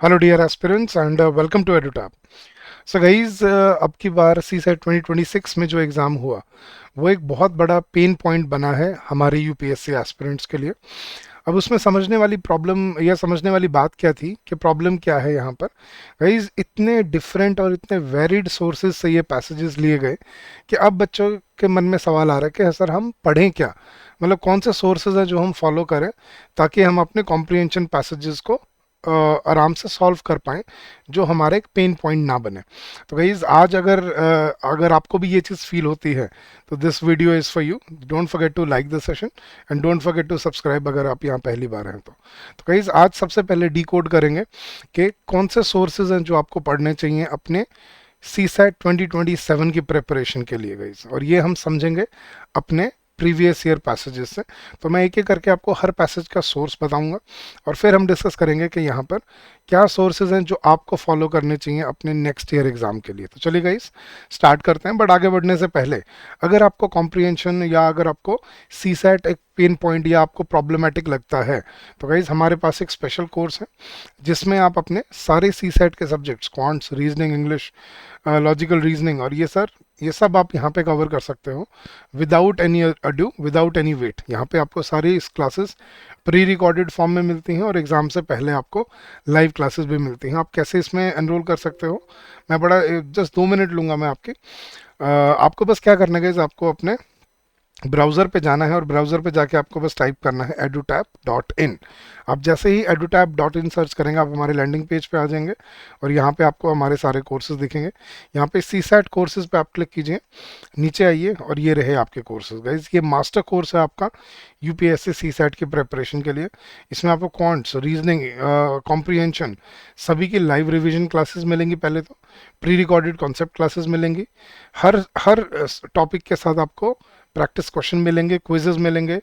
Hello dear aspirants and welcome to Edutap. So guys, अब की बार सी set 2026 में जो एग्ज़ाम हुआ वो एक बहुत बड़ा पेन पॉइंट बना है हमारे यूपीएससी एस्पिरेंट्स के लिए। अब उसमें समझने वाली प्रॉब्लम या समझने वाली बात क्या थी कि प्रॉब्लम क्या है यहाँ पर। गाइज, इतने डिफरेंट और इतने वेरिड सोर्सेज से ये पैसेजेस लिए गए कि अब बच्चों के मन में सवाल आ रहा है कि सर हम पढ़ें क्या, मतलब कौन से सोर्सेज हैं जो हम फॉलो करें ताकि हम अपने कॉम्प्रिहेंशन पैसेजेस को आराम से सॉल्व कर पाएँ, जो हमारे एक पेन पॉइंट ना बने। तो गाइज, आज अगर आपको भी ये चीज़ फील होती है तो this video is for you. Don't forget to like the session and don't forget to subscribe अगर आप यहाँ पहली बार हैं तो गाइज, आज सबसे पहले डिकोड करेंगे कि कौन से सोर्सेज हैं जो आपको पढ़ने चाहिए अपने सी सैट 2027 की प्रिपरेशन के लिए गाइज, और ये हम समझेंगे अपने प्रीवियस ईयर पैसेजेस से। तो मैं एक एक करके आपको हर पैसेज का सोर्स बताऊंगा और फिर हम डिस्कस करेंगे कि यहाँ पर क्या सोर्सेज हैं जो आपको फॉलो करने चाहिए अपने नेक्स्ट ईयर एग्जाम के लिए। तो चलिए गाइस, स्टार्ट करते हैं। बट आगे बढ़ने से पहले, अगर आपको कॉम्प्रिहेंशन या अगर आपको सी सैट एक पेन पॉइंट या आपको प्रॉब्लमेटिक लगता है तो गाइज हमारे पास एक स्पेशल कोर्स है जिसमें आप अपने सारे सी सेट के subjects, quants, reasoning, English, logical reasoning और ये सब आप यहाँ पे कवर कर सकते हो without any adieu, without any wait. यहाँ पे आपको सारी इस क्लासेस प्री रिकॉर्डेड फॉर्म में मिलती हैं और एग्ज़ाम से पहले आपको लाइव क्लासेस भी मिलती हैं। आप कैसे इसमें एनरोल कर सकते हो, मैं बड़ा जस्ट 2 मिनट लूँगा मैं आपकी। आपको बस क्या करना है, आपको अपने ब्राउज़र पे जाना है और ब्राउज़र पे जाके आपको बस टाइप करना है edutap.in। आप जैसे ही edutap.in सर्च करेंगे आप हमारे लैंडिंग पेज पे आ जाएंगे और यहाँ पे आपको हमारे सारे कोर्सेज दिखेंगे। यहाँ पे सी सैट कोर्सेज पे आप क्लिक कीजिए, नीचे आइए और ये रहे आपके कोर्सेज। गाइज, ये मास्टर कोर्स है आपका यूपीएससी सी सैट की प्रिपरेशन के लिए। इसमें आपको क्वांट्स, रीजनिंग, कॉम्प्रिहेंशन सभी की लाइव रिविजन क्लासेस मिलेंगी। पहले तो प्री रिकॉर्डेड कॉन्सेप्ट क्लासेस मिलेंगी। हर हर टॉपिक के साथ आपको प्रैक्टिस क्वेश्चन मिलेंगे, क्विजेज मिलेंगे,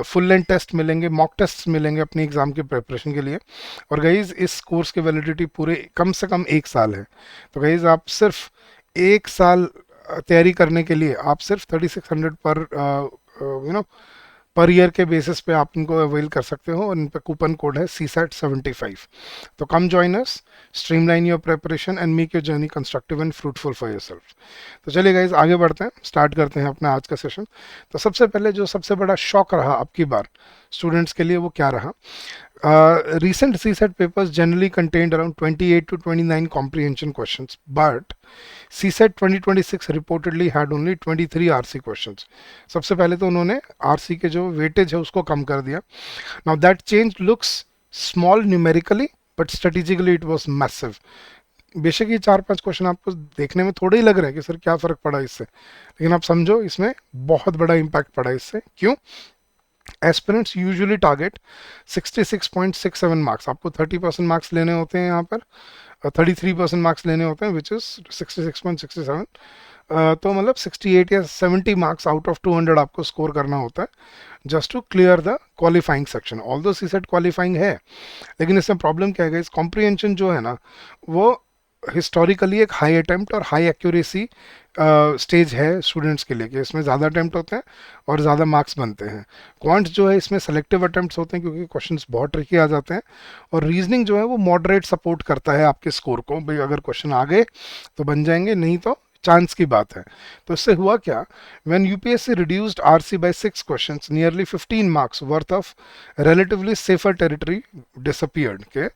फुल लेंथ टेस्ट मिलेंगे, मॉक टेस्ट मिलेंगे अपनी एग्जाम की प्रिपरेशन के लिए। और गाइज, इस कोर्स की वैलिडिटी पूरे कम से कम 1 साल है। तो गाइज, आप सिर्फ 1 साल तैयारी करने के लिए आप सिर्फ 3600 पर पर ईयर के बेसिस पे आप इनको अवेल कर सकते हो और इन पे कूपन कोड है CSAT75। तो come join us, streamline your preparation and make your journey constructive and fruitful for yourself. तो चलिए गाइज, आगे बढ़ते हैं, स्टार्ट करते हैं अपना आज का सेशन। तो सबसे पहले जो सबसे बड़ा शॉक रहा अब की बार स्टूडेंट्स के लिए वो क्या रहा। Recent CSAT papers generally contained around 28 to 29 comprehension questions, but CSAT 2026 reportedly had only 23 RC questions. सबसे पहले तो उन्होंने RC के जो वेटेज है उसको कम कर दिया। Now that change looks small numerically, but strategically it was massive. बेशक ये 4-5 क्वेश्चन आपको देखने में थोड़े ही लग रहे हैं कि सर क्या फ़र्क पड़ा इससे, लेकिन आप समझो इसमें बहुत बड़ा इम्पैक्ट पड़ा इससे। क्यों? Aspirants usually target 66.67 marks. आपको 30% मार्क्स लेने होते हैं यहाँ पर, 33% मार्क्स लेने होते हैं विच इज़ 66.67। तो मतलब 68 या 70 मार्क्स आउट ऑफ 200 आपको स्कोर करना होता है just to clear the qualifying section. Although C set qualifying है, लेकिन इसमें प्रॉब्लम क्या है, इस कॉम्प्रिहेंशन जो है ना वो हिस्टोरिकली एक हाई अटेम्प्ट और हाई एक्यूरेसी स्टेज है स्टूडेंट्स के लिए, कि इसमें ज़्यादा अटेम्प्ट होते हैं और ज़्यादा मार्क्स बनते हैं। क्वांट्स जो है इसमें सेलेक्टिव अटेम्प्ट्स होते हैं क्योंकि क्वेश्चंस बहुत ट्रिकी आ जाते हैं, और रीजनिंग जो है वो मॉडरेट सपोर्ट करता है आपके स्कोर को। भाई अगर क्वेश्चन आ गए तो बन जाएंगे, नहीं तो चांस की बात है। तो इससे हुआ क्या, when UPSC reduced RC by 6 questions, nearly 15 marks worth of relatively safer territory disappeared के।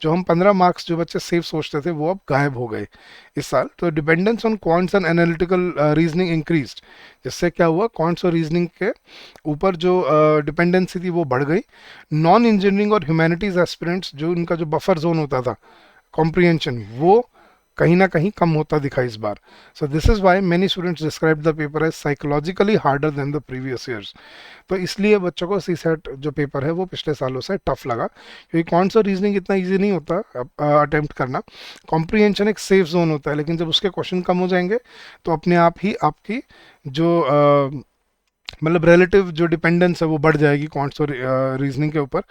जो हम 15 मार्क्स जो बच्चे सेफ सोचते थे वो अब गायब हो गए इस साल। तो dependence on quants and analytical reasoning increased, जिससे क्या हुआ, क्वांट्स और रीजनिंग के ऊपर जो डिपेंडेंसी थी वो बढ़ गई। नॉन इंजीनियरिंग और ह्यूमैनिटीज एस्पिरेंट्स, जो इनका जो बफर जोन होता था कॉम्प्रिहेंशन, वो कहीं ना कहीं कम होता दिखा इस बार। So this is why many students describe the paper as psychologically harder than the previous years. तो इसलिए बच्चों को सी सेट जो पेपर है वो पिछले सालों से टफ लगा, क्योंकि कौन सा रीजनिंग इतना इजी नहीं होता अटेम्प्ट करना। कॉम्प्रिहेंशन एक सेफ जोन होता है, लेकिन जब उसके क्वेश्चन कम हो जाएंगे तो अपने आप ही आपकी जो मतलब रिलेटिव जो डिपेंडेंस है वो बढ़ जाएगी क्वांट्स और रीजनिंग के ऊपर।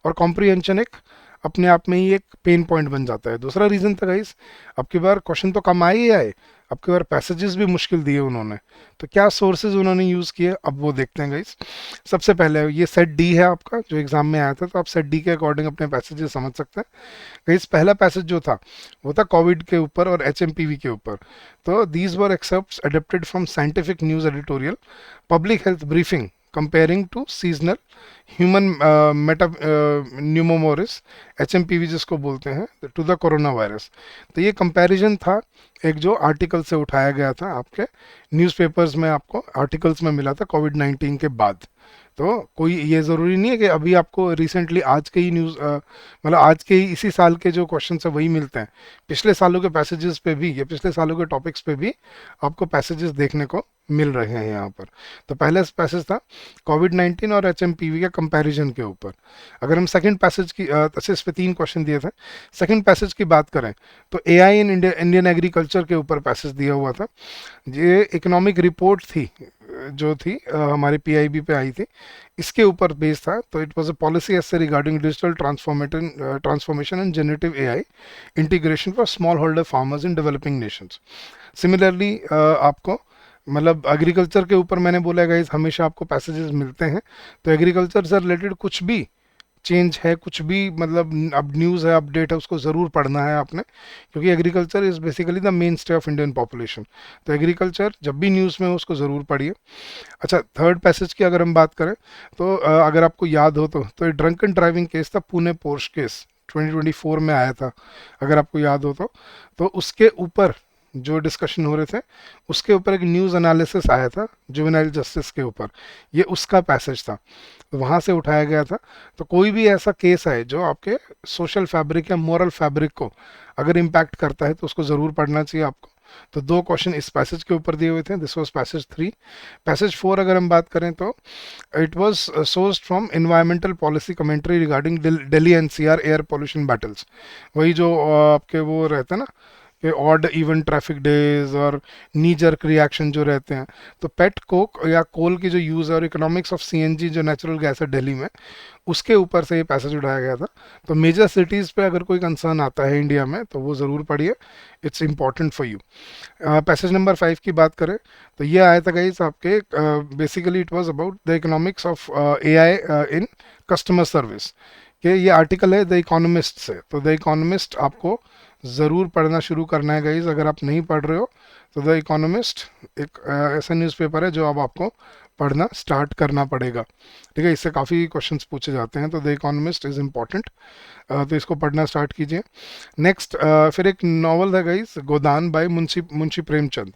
और कॉम्प्रिहेंशन एक अपने आप में ही एक पेन पॉइंट बन जाता है। दूसरा रीज़न था गाइस, अब की बार क्वेश्चन तो कम आए ही आए, अब की बार पैसेजेस भी मुश्किल दिए उन्होंने। तो क्या सोर्सेज उन्होंने यूज़ किए, अब वो देखते हैं गाइस। सबसे पहले ये सेट डी है आपका, जो एग्जाम में आया था, तो आप सेट डी के अकॉर्डिंग अपने पैसेजेस समझ सकते हैं। गाइस पहला पैसेज जो था वो था कोविड के ऊपर और एचएमपीवी के ऊपर। तो these were excerpts adapted from scientific news editorial, public health briefing comparing to seasonal human metapneumovirus, HMPV जिसको बोलते हैं, टू द कोरोना वायरस। तो ये कंपैरिजन था, एक जो आर्टिकल से उठाया गया था, आपके न्यूज़पेपर्स में आपको आर्टिकल्स में मिला था कोविड 19 के बाद। तो कोई ये ज़रूरी नहीं है कि अभी आपको रिसेंटली आज के ही न्यूज़ मतलब आज के ही इसी साल के जो क्वेश्चन है वही मिलते हैं। पिछले सालों के पैसेजेस पे भी या पिछले सालों के टॉपिक्स पे भी आपको पैसेजेस देखने को मिल रहे हैं यहाँ पर। तो पहला पैसेज था कोविड 19 और एचएमपीवी के कंपैरिजन के ऊपर। अगर हम सेकंड पैसेज की अच्छा इस पे 3 क्वेश्चन दिए थे, सेकंड पैसेज की बात करें तो एआई इन इंडियन एग्रीकल्चर के ऊपर पैसेज दिया हुआ था। ये इकोनॉमिक रिपोर्ट थी जो थी हमारे पीआईबी पे आई थी, इसके ऊपर बेस्ड था। तो it was a policy essay regarding digital transformation and generative AI integration for small holder farmers in developing Nations. Similarly आपको मतलब एग्रीकल्चर के ऊपर मैंने बोला गाइस हमेशा आपको पैसेजेस मिलते हैं। तो एग्रीकल्चर से रिलेटेड कुछ भी चेंज है, कुछ भी मतलब अब न्यूज़ है, अपडेट है, उसको ज़रूर पढ़ना है आपने, क्योंकि agriculture is basically the main stay of Indian population. तो एग्रीकल्चर जब भी न्यूज़ में हो उसको ज़रूर पढ़िए। अच्छा थर्ड पैसेज की अगर हम बात करें तो अगर आपको याद हो तो ये ड्रंकन ड्राइविंग केस था, पुणे पोर्श केस 2024 में आया था, अगर आपको याद हो तो उसके ऊपर जो डिस्कशन हो रहे थे उसके ऊपर एक न्यूज़ एनालिसिस आया था जुवेनाइल जस्टिस के ऊपर, ये उसका पैसेज था, तो वहाँ से उठाया गया था। तो कोई भी ऐसा केस है जो आपके सोशल फैब्रिक या मोरल फैब्रिक को अगर इम्पैक्ट करता है तो उसको ज़रूर पढ़ना चाहिए आपको। तो 2 क्वेश्चन इस पैसेज के ऊपर दिए हुए थे, दिस वाज पैसेज 3। पैसेज 4 अगर हम बात करें तो it was sourced from environmental policy commentary regarding Delhi NCR air pollution battles. वही जो आपके वो रहते हैं ना कि ऑड इवन ट्रैफिक डेज और नी जर्क रिएक्शन जो रहते हैं। तो पेट कोक या कोल की जो यूज़ है और इकोनॉमिक्स ऑफ सीएनजी जो नेचुरल गैस है दिल्ली में, उसके ऊपर से ये पैसेज उठाया गया था। तो मेजर सिटीज़ पे अगर कोई कंसर्न आता है इंडिया में तो वो ज़रूर पढ़िए, it's important for you. Passage number 5 की बात करें तो ये आया था गाइस आपके, basically it was about the economics of AI in customer service, कि ये आर्टिकल है द इकोनॉमिस्ट से। तो द इकोनॉमिस्ट आपको ज़रूर पढ़ना शुरू करना है गाइज, अगर आप नहीं पढ़ रहे हो तो द इकोनॉमिस्ट एक ऐसा न्यूज़पेपर है जो अब आपको पढ़ना स्टार्ट करना पड़ेगा। ठीक है, इससे काफ़ी क्वेश्चंस पूछे जाते हैं, तो द इकोनॉमिस्ट इज़ इम्पॉर्टेंट, तो इसको पढ़ना स्टार्ट कीजिए। नेक्स्ट फिर एक नावल है गाइस गोदान बाय मुंशी मुंशी प्रेमचंद,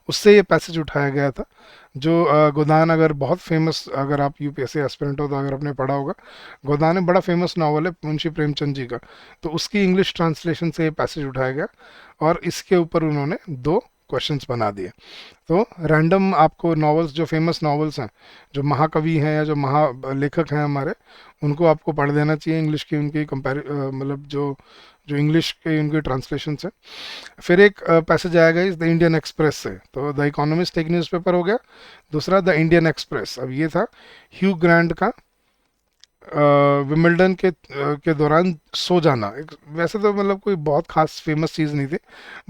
उससे ये पैसेज उठाया गया था। जो गोदान अगर बहुत फेमस, अगर आप यूपीएससी एस्पिरेंट हो तो अगर आपने पढ़ा होगा, गोदान एक बड़ा फेमस नावल है मुंशी प्रेमचंद जी का, तो उसकी इंग्लिश ट्रांसलेशन से ये पैसेज उठाया गया और इसके ऊपर उन्होंने 2 क्वेश्चंस बना दिए। तो रैंडम आपको नॉवेल्स, जो फेमस नॉवेल्स हैं, जो महाकवि हैं या जो महालेखक हैं हमारे, उनको आपको पढ़ लेना चाहिए, इंग्लिश की उनकी मतलब जो जो इंग्लिश के उनके ट्रांसलेशन है। फिर एक पैसेज आएगा इस द इंडियन एक्सप्रेस से। तो द इकोनॉमिस्ट एक न्यूज़पेपर हो गया, दूसरा द इंडियन एक्सप्रेस। अब ये था ह्यू ग्रांट का विमिल्डन के दौरान सो जाना। वैसे तो मतलब कोई बहुत खास फेमस चीज़ नहीं थी,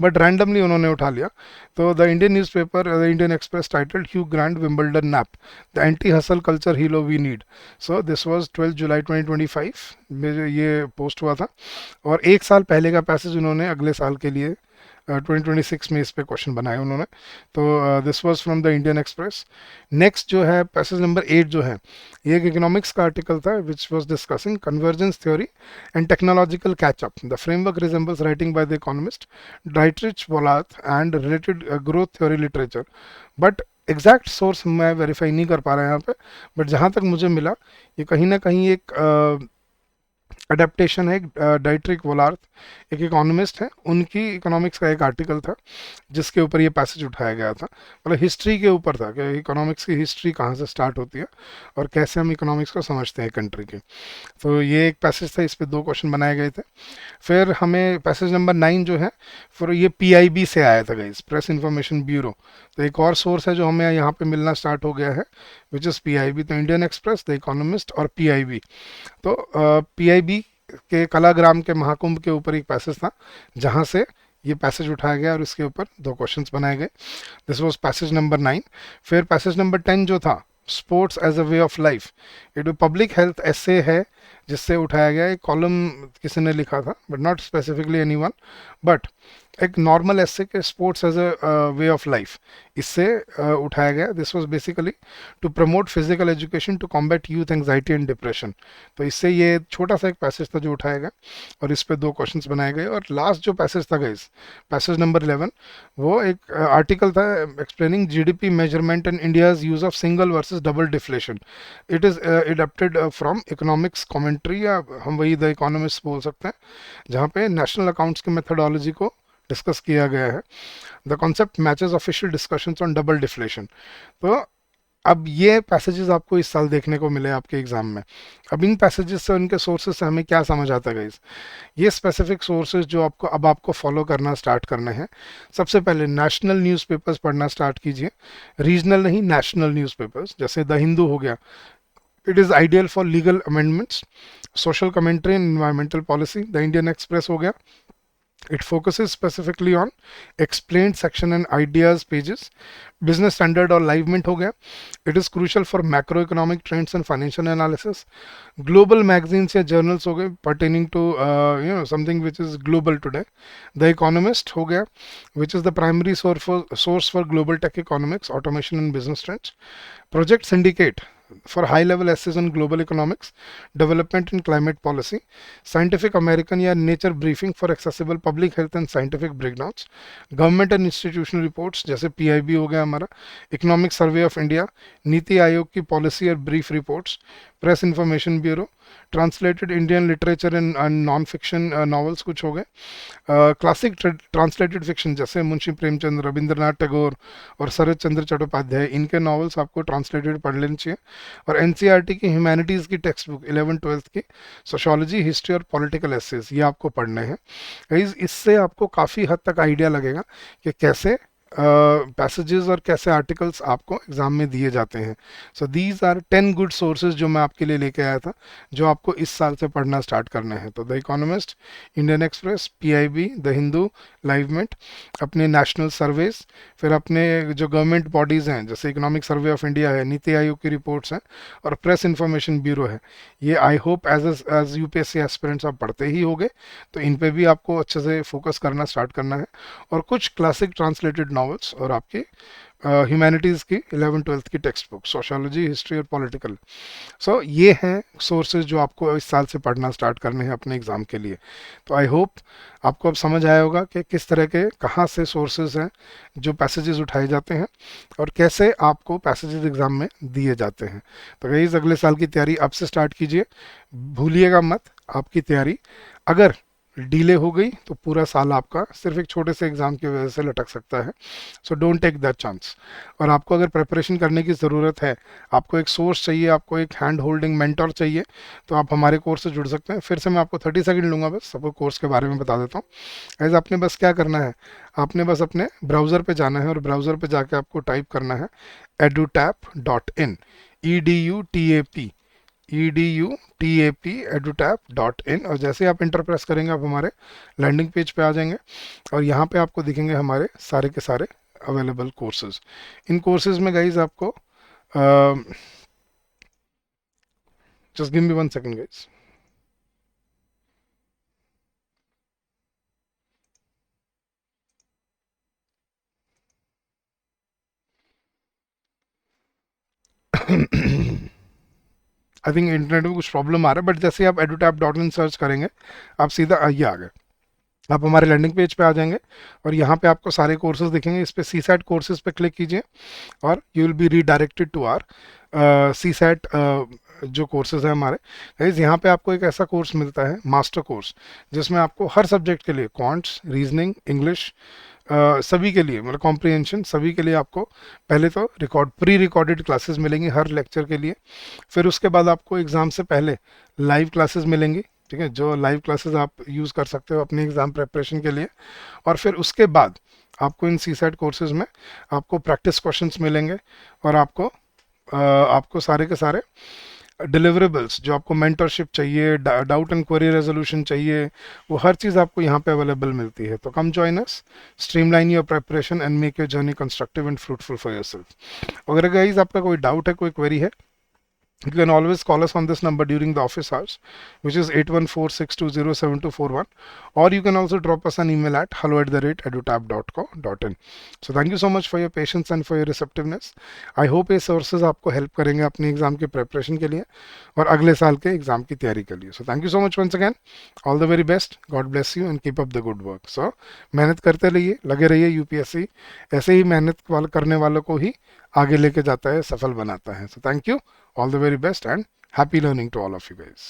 बट रैंडमली उन्होंने उठा लिया। तो the Indian newspaper the Indian Express titled Hugh Grant Wimbledon nap the anti hustle culture hero we need. So this was 12 जुलाई 2025 में ये पोस्ट हुआ था, और 1 साल पहले का पैसेज उन्होंने अगले साल के लिए 2026 में इस पे क्वेश्चन बनाए उन्होंने। तो this was from the Indian express. Next जो है पैसेज नंबर 8 जो है, ये एक इकोनॉमिक्स का आर्टिकल था which was discussing convergence theory and technological catch up, the framework resembles writing by the economist Dietrich Vollrath and related growth theory literature. But exact source मैं verify नहीं कर पा रहा यहाँ पे, बट जहाँ तक मुझे मिला ये कहीं ना कहीं एक अडेप्टेशन है। डाइट्रिक वोलार्थ एक इकोनॉमिस्ट है, उनकी इकोनॉमिक्स का एक आर्टिकल था जिसके ऊपर ये पैसेज उठाया गया था। मतलब हिस्ट्री के ऊपर था कि इकोनॉमिक्स की हिस्ट्री कहाँ से स्टार्ट होती है और कैसे हम इकोनॉमिक्स को समझते हैं कंट्री के। तो ये एक पैसेज था, इस पे 2 क्वेश्चन बनाए गए थे। फिर हमें पैसेज नंबर 9 जो है, फिर ये पीआईबी से आया था गाइस, प्रेस इंफॉर्मेशन ब्यूरो। तो एक और सोर्स है जो हमें यहाँ पे मिलना स्टार्ट हो गया है, विच इज़ पीआईबी। तो इंडियन एक्सप्रेस, द इकोनॉमिस्ट और पीआईबी। तो पीआईबी के कलाग्राम के महाकुंभ के ऊपर एक पैसेज था जहाँ से ये पैसेज उठाया गया और इसके ऊपर दो क्वेश्चंस बनाए गए। This was passage number 9। फिर पैसेज नंबर 10 जो था, sports as a way of life, ये पब्लिक हेल्थ एसे है जिससे उठाया गया। एक कॉलम किसी ने लिखा था, but not specifically anyone, but एक नॉर्मल एसे के sports as a way of life, इससे उठाया गया। This was basically to promote physical education to combat youth anxiety and depression. तो इससे ये छोटा सा एक पैसेज था जो उठाया गया और इस पे दो क्वेश्चंस बनाए गए। और लास्ट जो पैसेज था गाइस, पैसेज नंबर 11, वो एक आर्टिकल था explaining GDP measurement and India's use of single versus double deflation. It is adapted from economics commentary, या हम वही द इकोनॉमिस्ट बोल सकते हैं, जहाँ पे नेशनल अकाउंट्स की मेथोडोलॉजी को डिस्कस किया गया है। The concept matches official discussions on double deflation. तो अब ये पैसेजेस आपको इस साल देखने को मिले आपके एग्जाम में। अब इन पैसेजेस से, उनके सोर्सेज से हमें क्या समझ आता है गाइस? ये स्पेसिफिक सोर्सेज जो आपको अब आपको फॉलो करना स्टार्ट करने हैं। सबसे पहले नेशनल न्यूज़पेपर्स पढ़ना स्टार्ट कीजिए, रीजनल नहीं, नेशनल न्यूज़पेपर्स। जैसे द हिंदू हो गया, it is ideal for legal amendments, social commentary and environmental policy. The Indian express हो गया, it focuses specifically on explained section and ideas pages. Business Standard और Livement हो गया, it is crucial for macroeconomic trends and financial analysis. Global magazines या journals हो गए pertaining to something which is global today. The Economist हो गया, which is the primary source for global tech economics, automation and business trends. Project Syndicate for high level essays on global economics, development and climate policy. Scientific American या Nature Briefing for accessible public health and scientific breakdowns. Government and institutional reports जैसे PIB हो गया हमारा, Economic Survey of India, NITI Aayog की policy और brief reports, Press Information Bureau, Translated Indian Literature and Non-Fiction novels कुछ हो गए, क्लासिक ट्रांसलेटेड फिक्शन जैसे मुंशी प्रेमचंद, रविंद्रनाथ टैगोर और शरद चंद्र चट्टोपाध्याय, इनके नॉवेल्स आपको ट्रांसलेटेड पढ़ लेने चाहिए। और एनसीईआरटी की ह्यूमैनिटीज़ की टेक्स्ट बुक 11th-12th की, सोशोलॉजी, हिस्ट्री और पॉलिटिकल एसेस, ये आपको पढ़ने हैं। इससे आपको काफ़ी हद तक आइडिया लगेगा कि कैसे पैसेजेस और कैसे आर्टिकल्स आपको एग्जाम में दिए जाते हैं। So these are 10 good sources जो मैं आपके लिए लेके आया था, जो आपको इस साल से पढ़ना स्टार्ट करने हैं। तो the economist, Indian express, PIB, the Hindu, लाइवमेंट, अपने नेशनल सर्वेज, फिर अपने जो गवर्नमेंट बॉडीज़ हैं जैसे इकोनॉमिक सर्वे ऑफ इंडिया है, नीति आयोग की रिपोर्ट्स हैं और प्रेस इन्फॉर्मेशन ब्यूरो है। ये I hope as UPSC aspirants आप पढ़ते ही होंगे, तो इन पे भी आपको अच्छे से फोकस करना स्टार्ट करना है। और कुछ क्लासिक ट्रांसलेटेड नॉवेल्स और आपकी ह्यूमैनिटीज़ की 11th-12th की टेक्स्ट बुक, सोशोलॉजी, हिस्ट्री और पॉलिटिकल। सो ये हैं सोर्सेज जो आपको इस साल से पढ़ना स्टार्ट करने हैं अपने एग्ज़ाम के लिए। तो आई होप आपको अब समझ आया होगा कि किस तरह के कहाँ से सोर्सेज हैं जो पैसेजेस उठाए जाते हैं और कैसे आपको पैसेजेस एग्ज़ाम में दिए जाते हैं। तो गाइस, अगले साल की तैयारी अब से स्टार्ट कीजिए, भूलिएगा मत आपकी तैयारी। अगर डिले हो गई तो पूरा साल आपका सिर्फ एक छोटे से एग्ज़ाम की वजह से लटक सकता है। So don't take that chance. और आपको अगर प्रिपरेशन करने की ज़रूरत है, आपको एक सोर्स चाहिए, आपको एक हैंड होल्डिंग मेंटर चाहिए, तो आप हमारे कोर्स से जुड़ सकते हैं। फिर से मैं आपको 30 सेकंड लूँगा, बस सबको कोर्स के बारे में बता देता हूँ। एज आपने बस क्या करना है, आपने बस अपने ब्राउज़र पर जाना है और ब्राउज़र पर जाके आपको टाइप करना है edutap.in, EDUTAP, edutap.in। और जैसे आप इंटर प्रेस करेंगे आप हमारे लैंडिंग पेज पे आ जाएंगे और यहाँ पे आपको दिखेंगे हमारे सारे के सारे अवेलेबल कोर्सेज। इन कोर्सेज में गाइज आपको just give me 1 second guys. I think internet में कुछ प्रॉब्लम आ रहा है, बट जैसे आप edutap.in सर्च करेंगे आप सीधा ये आ गए, आप हमारे लैंडिंग पेज पे आ जाएंगे और यहाँ पे आपको सारे कोर्सेज दिखेंगे। इस पे सी सैट कोर्सेज पे क्लिक कीजिए और you will be redirected to our C SAT जो कोर्सेज है हमारे। गाइस, यहाँ पे आपको एक ऐसा कोर्स मिलता है, मास्टर कोर्स, जिसमें आपको हर सब्जेक्ट के लिए क्वांट्स, रीजनिंग, इंग्लिश, सभी के लिए, मतलब कॉम्प्रिहेंशन, सभी के लिए आपको पहले तो प्री रिकॉर्डेड क्लासेस मिलेंगी हर लेक्चर के लिए। फिर उसके बाद आपको एग्ज़ाम से पहले लाइव क्लासेस मिलेंगी, ठीक है, जो लाइव क्लासेस आप यूज़ कर सकते हो अपने एग्ज़ाम प्रिपरेशन के लिए। और फिर उसके बाद आपको इन सी सेट कोर्सेज में आपको प्रैक्टिस क्वेश्चंस मिलेंगे और आपको सारे के सारे डिलीवरेबल्स जो आपको मेंटरशिप चाहिए, डाउट एंड क्वेरी रेजोल्यूशन चाहिए, वो हर चीज़ आपको यहाँ पे अवेलेबल मिलती है। तो come join us, streamline your preparation and make your journey constructive and fruitful for yourself. अगर गाइज आपका कोई डाउट है, कोई क्वेरी है, you can always call us on this number during the office hours, which is 8146207241, or you can also drop us an email at hello@edutab.co.in. So thank you so much for your patience and for your receptiveness. I hope ये sources आपको help करेंगे अपने exam की preparation के लिए और अगले साल के एग्जाम की तैयारी के लिए। So thank you so much once again. All the very best. God bless you and keep up the good work. So मेहनत करते रहिए, लगे रहिए। यूपीएससी ऐसे ही मेहनत करने वालों को ही आगे लेके जाता है, सफल बनाता है। So thank you. All the very best and happy learning to all of you guys.